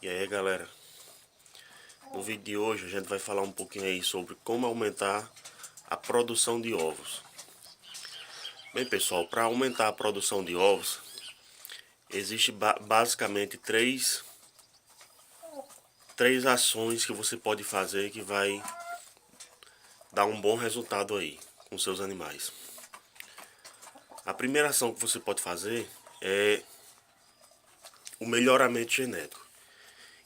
E aí galera, no vídeo de hoje a gente vai falar um pouquinho aí sobre como aumentar a produção de ovos. Bem pessoal, para aumentar a produção de ovos, existe basicamente três ações que você pode fazer que vai dar um bom resultado aí com seus animais. A primeira ação que você pode fazer é o melhoramento genético.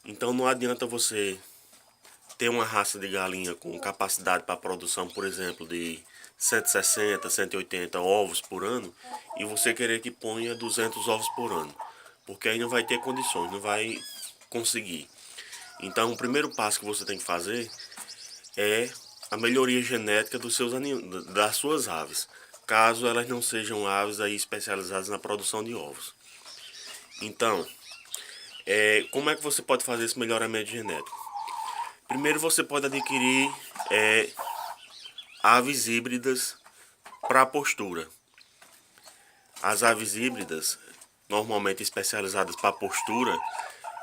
Então não adianta você ter uma raça de galinha com capacidade para produção, por exemplo, de 160, 180 ovos por ano e você querer que ponha 200 ovos por ano, porque aí não vai ter condições, não vai conseguir. Então, o primeiro passo que você tem que fazer é a melhoria genética das suas aves, caso elas não sejam aves aí especializadas na produção de ovos. Então, como é que você pode fazer esse melhoramento genético? Primeiro você pode adquirir aves híbridas para postura. As aves híbridas, normalmente especializadas para postura,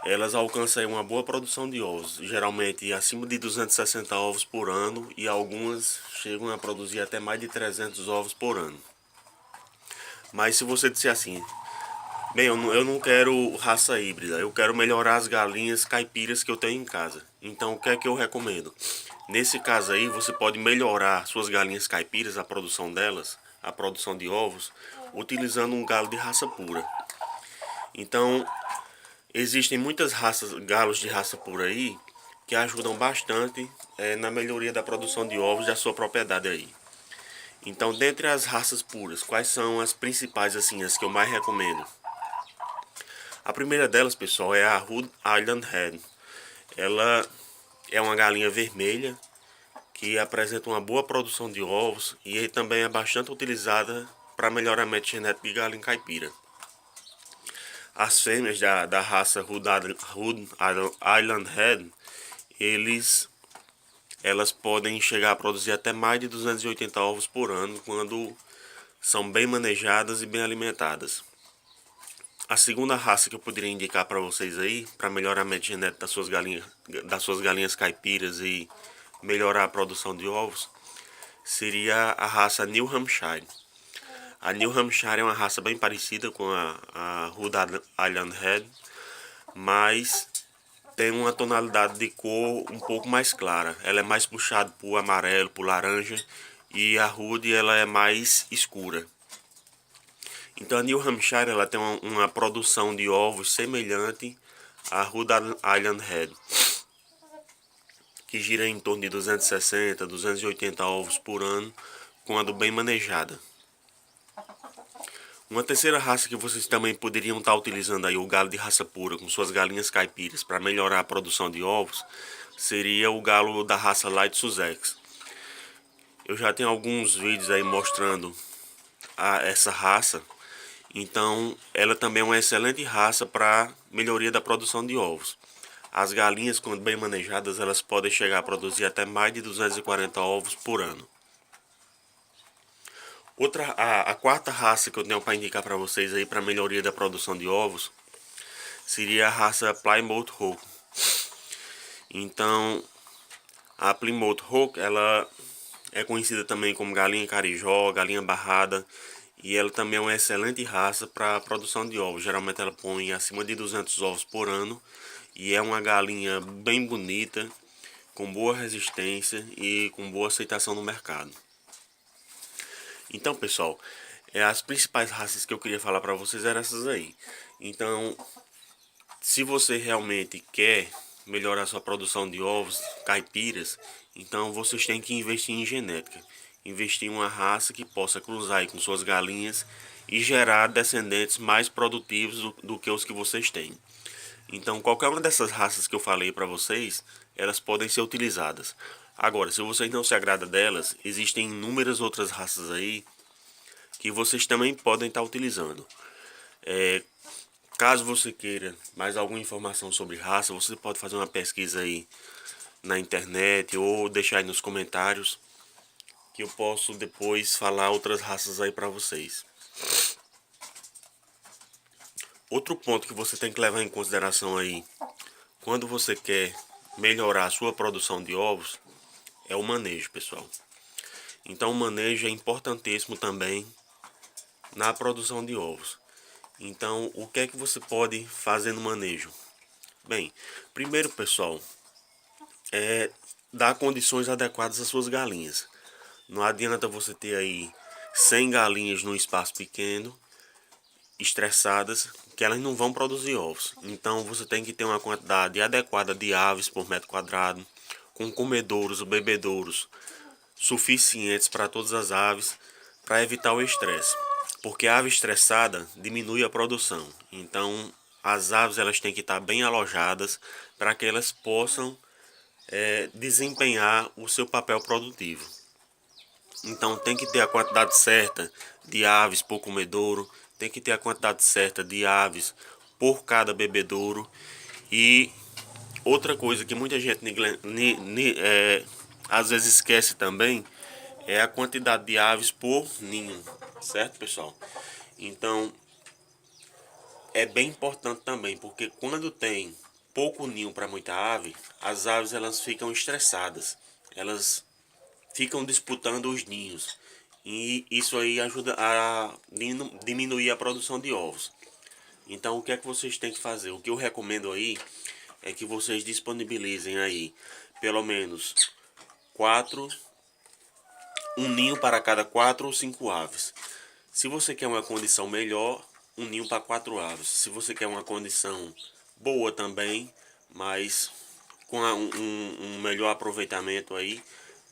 elas alcançam uma boa produção de ovos, geralmente acima de 260 ovos por ano e algumas chegam a produzir até mais de 300 ovos por ano. Mas se você disser assim, bem, eu não quero raça híbrida, eu quero melhorar as galinhas caipiras que eu tenho em casa. Então o que é que eu recomendo? Nesse caso aí, você pode melhorar suas galinhas caipiras, a produção delas, a produção de ovos, utilizando um galo de raça pura. Então, existem muitas galos de raça pura aí, que ajudam bastante na melhoria da produção de ovos da sua propriedade aí. Então, dentre as raças puras, quais são as principais, assim, as que eu mais recomendo? A primeira delas, pessoal, é a Rhode Island Hen. Ela é uma galinha vermelha que apresenta uma boa produção de ovos e também é bastante utilizada para melhoramento genético de galinha caipira. As fêmeas da raça Rhode Island Hen, elas podem chegar a produzir até mais de 280 ovos por ano quando são bem manejadas e bem alimentadas. A segunda raça que eu poderia indicar para vocês aí, para melhoramento genético das suas galinhas caipiras e melhorar a produção de ovos, seria a raça New Hampshire. A New Hampshire é uma raça bem parecida com a Rhode Island Red, mas tem uma tonalidade de cor um pouco mais clara. Ela é mais puxada para o amarelo, para o laranja, e a Rhode ela é mais escura. Então a New Hampshire ela tem uma produção de ovos semelhante à Rhode Island Red, que gira em torno de 260, 280 ovos por ano, quando bem manejada. Uma terceira raça que vocês também poderiam estar utilizando aí, o galo de raça pura, com suas galinhas caipiras, para melhorar a produção de ovos, seria o galo da raça Light Sussex. Eu já tenho alguns vídeos aí mostrando essa raça, então ela também é uma excelente raça para melhoria da produção de ovos. As galinhas, quando bem manejadas, elas podem chegar a produzir até mais de 240 ovos por ano. A quarta raça que eu tenho para indicar para vocês aí para melhoria da produção de ovos seria a raça Plymouth Rock. Então, a Plymouth Rock ela é conhecida também como galinha carijó, galinha barrada, e ela também é uma excelente raça para produção de ovos. Geralmente ela põe acima de 200 ovos por ano e é uma galinha bem bonita, com boa resistência e com boa aceitação no mercado. Então, pessoal, as principais raças que eu queria falar para vocês eram essas aí. Então, se você realmente quer melhorar sua produção de ovos caipiras, então vocês têm que investir em genética. Investir em uma raça que possa cruzar aí com suas galinhas e gerar descendentes mais produtivos do que os que vocês têm. Então, qualquer uma dessas raças que eu falei para vocês, elas podem ser utilizadas. Agora, se vocês não se agradam delas, existem inúmeras outras raças aí que vocês também podem estar utilizando. Caso você queira mais alguma informação sobre raça, você pode fazer uma pesquisa aí na internet ou deixar aí nos comentários que eu posso depois falar outras raças aí para vocês. Outro ponto que você tem que levar em consideração aí quando você quer melhorar a sua produção de ovos, é o manejo, pessoal. Então o manejo é importantíssimo também na produção de ovos. Então, o que é que você pode fazer no manejo? Bem, primeiro, pessoal, é dar condições adequadas às suas galinhas. Não adianta você ter aí 100 galinhas num espaço pequeno, estressadas, que elas não vão produzir ovos. Então, você tem que ter uma quantidade adequada de aves por metro quadrado, com comedouros ou bebedouros suficientes para todas as aves, para evitar o estresse. Porque a ave estressada diminui a produção. Então, as aves elas têm que estar bem alojadas para que elas possam desempenhar o seu papel produtivo. Então, tem que ter a quantidade certa de aves por comedouro, tem que ter a quantidade certa de aves por cada bebedouro. E outra coisa que muita gente às vezes esquece também é a quantidade de aves por ninho, certo, pessoal? Então, é bem importante também, porque quando tem pouco ninho para muita ave, as aves elas ficam estressadas, elas ficam disputando os ninhos e isso aí ajuda a diminuir a produção de ovos. Então, o que é que vocês têm que fazer? O que eu recomendo aí é que vocês disponibilizem aí pelo menos um ninho para cada 4 ou 5 aves. Se você quer uma condição melhor, um ninho para 4 aves. Se você quer uma condição boa também, mas com um melhor aproveitamento aí,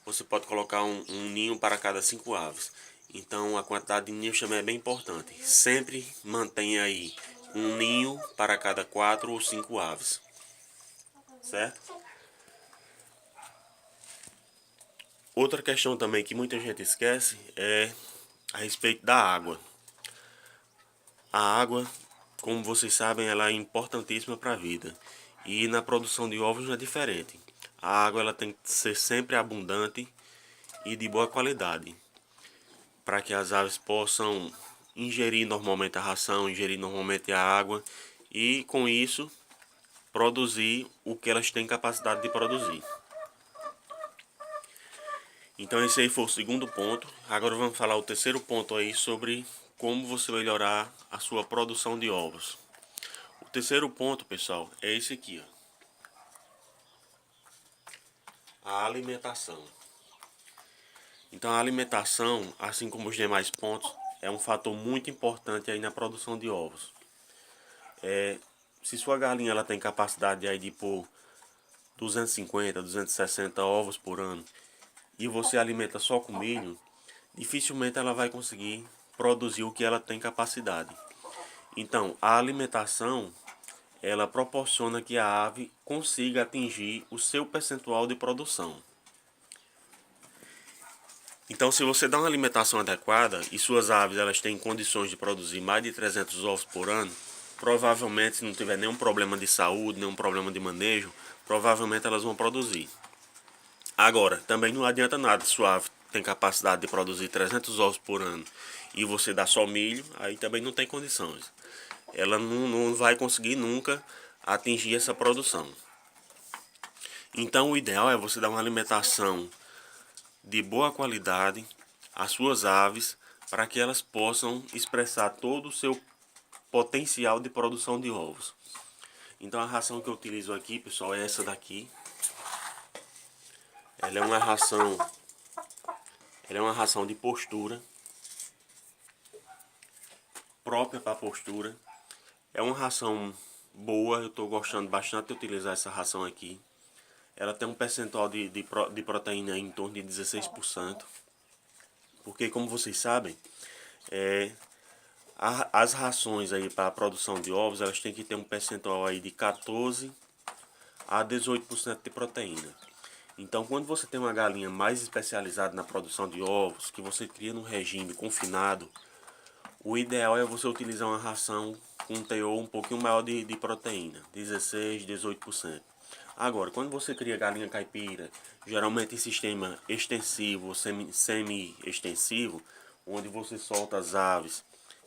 você pode colocar um ninho para cada 5 aves. Então a quantidade de ninhos também é bem importante. Sempre mantenha aí um ninho para cada 4 ou 5 aves. Certo? Outra questão também que muita gente esquece é a respeito da água. A água, como vocês sabem, ela é importantíssima para a vida. E na produção de ovos não é diferente. A água ela tem que ser sempre abundante e de boa qualidade, para que as aves possam ingerir normalmente a ração, ingerir normalmente a água e com isso produzir o que elas têm capacidade de produzir. Então esse aí foi o segundo ponto. Agora vamos falar o terceiro ponto aí sobre como você melhorar a sua produção de ovos. O terceiro ponto, pessoal, é esse aqui, ó. A alimentação. Então a alimentação, assim como os demais pontos, é um fator muito importante aí na produção de ovos. Se sua galinha ela tem capacidade aí de pôr 250, 260 ovos por ano e você alimenta só com milho, dificilmente ela vai conseguir produzir o que ela tem capacidade. Então, a alimentação ela proporciona que a ave consiga atingir o seu percentual de produção. Então, se você dá uma alimentação adequada e suas aves elas têm condições de produzir mais de 300 ovos por ano, provavelmente, se não tiver nenhum problema de saúde, nenhum problema de manejo, provavelmente elas vão produzir. Agora, também não adianta nada, sua ave tem capacidade de produzir 300 ovos por ano e você dá só milho, aí também não tem condições. Ela não vai conseguir nunca atingir essa produção. Então, o ideal é você dar uma alimentação de boa qualidade às suas aves para que elas possam expressar todo o seu potencial de produção de ovos. Então a ração que eu utilizo aqui, pessoal, é essa daqui. Ela é uma ração de postura, própria para postura. É uma ração boa, eu estou gostando bastante de utilizar essa ração aqui. Ela tem um percentual de proteína em torno de 16%. Porque como vocês sabem, as rações aí para a produção de ovos, elas têm que ter um percentual aí de 14 a 18% de proteína. Então, quando você tem uma galinha mais especializada na produção de ovos, que você cria num regime confinado, o ideal é você utilizar uma ração com um teor um pouquinho maior de proteína, 16, 18%. Agora, quando você cria galinha caipira, geralmente em sistema extensivo ou semi-extensivo, onde você solta as aves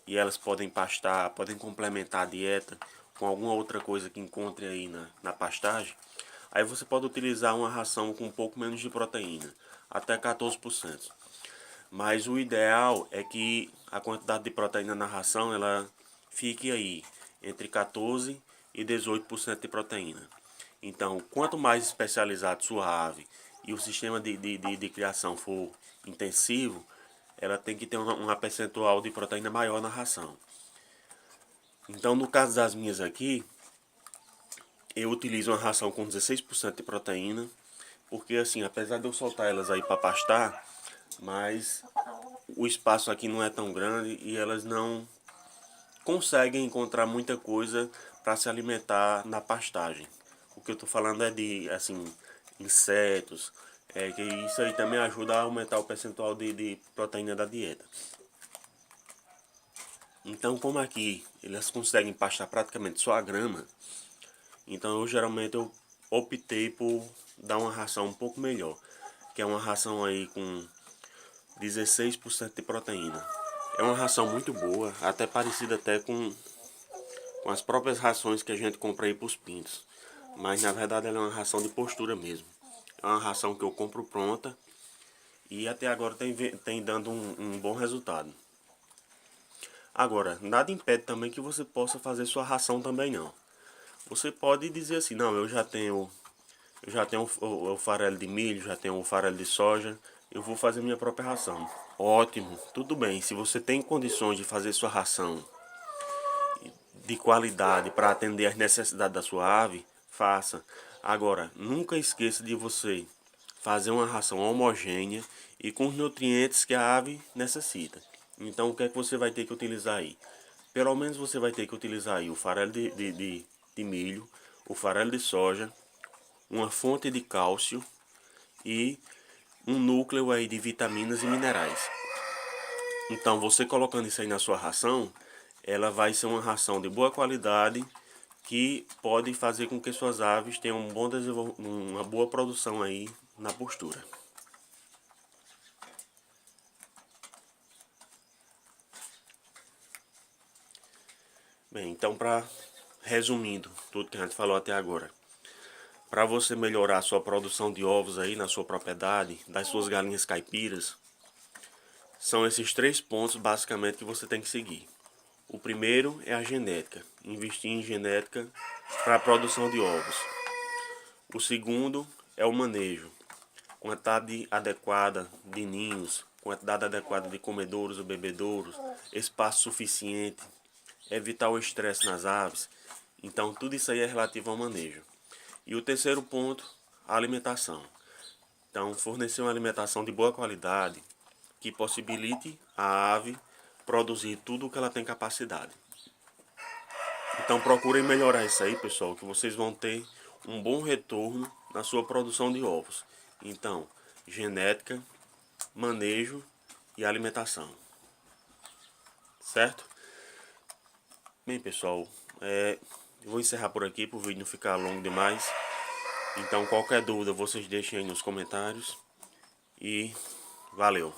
e elas podem pastar, podem complementar a dieta, com alguma outra coisa que encontre aí na pastagem, aí você pode utilizar uma ração com um pouco menos de proteína, até 14%. Mas o ideal é que a quantidade de proteína na ração ela fique aí entre 14 e 18% de proteína. Então, quanto mais especializado sua ave e o sistema de criação for intensivo, ela tem que ter uma percentual de proteína maior na ração. Então, no caso das minhas aqui, eu utilizo uma ração com 16% de proteína, porque assim, apesar de eu soltar elas aí para pastar, mas o espaço aqui não é tão grande e elas não conseguem encontrar muita coisa para se alimentar na pastagem. O que eu estou falando é de assim, insetos, que isso aí também ajuda a aumentar o percentual de proteína da dieta. Então, como aqui elas conseguem pastar praticamente só a grama, então eu optei por dar uma ração um pouco melhor, que é uma ração aí com 16% de proteína. É uma ração muito boa, até parecida até com as próprias rações que a gente compra aí para os pintos. Mas na verdade ela é uma ração de postura mesmo. É uma ração que eu compro pronta e até agora tem dando um bom resultado. Agora, nada impede também que você possa fazer sua ração também não. Você pode dizer assim, não, eu já tenho o farelo de milho, já tenho o farelo de soja, eu vou fazer minha própria ração. Ótimo, tudo bem. Se você tem condições de fazer sua ração de qualidade para atender às necessidades da sua ave, faça. Agora, nunca esqueça de você fazer uma ração homogênea e com os nutrientes que a ave necessita. Então, o que é que você vai ter que utilizar aí? Pelo menos você vai ter que utilizar aí o farelo de milho, o farelo de soja, uma fonte de cálcio e um núcleo aí de vitaminas e minerais. Então, você colocando isso aí na sua ração, ela vai ser uma ração de boa qualidade que pode fazer com que suas aves tenham uma boa produção aí na postura. Bem, então resumindo tudo que a gente falou até agora, para você melhorar a sua produção de ovos aí na sua propriedade, das suas galinhas caipiras, são esses 3 pontos basicamente que você tem que seguir. O primeiro é a genética, investir em genética para a produção de ovos. O segundo é o manejo, quantidade adequada de ninhos, quantidade adequada de comedouros ou bebedouros, espaço suficiente, evitar o estresse nas aves. Então tudo isso aí é relativo ao manejo. E o terceiro ponto, a alimentação. Então fornecer uma alimentação de boa qualidade que possibilite a ave produzir tudo o que ela tem capacidade. Então procurem melhorar isso aí, pessoal, que vocês vão ter um bom retorno na sua produção de ovos. Então, genética, manejo e alimentação. Certo? Bem, pessoal, eu vou encerrar por aqui para o vídeo não ficar longo demais. Então, qualquer dúvida vocês deixem aí nos comentários. E valeu!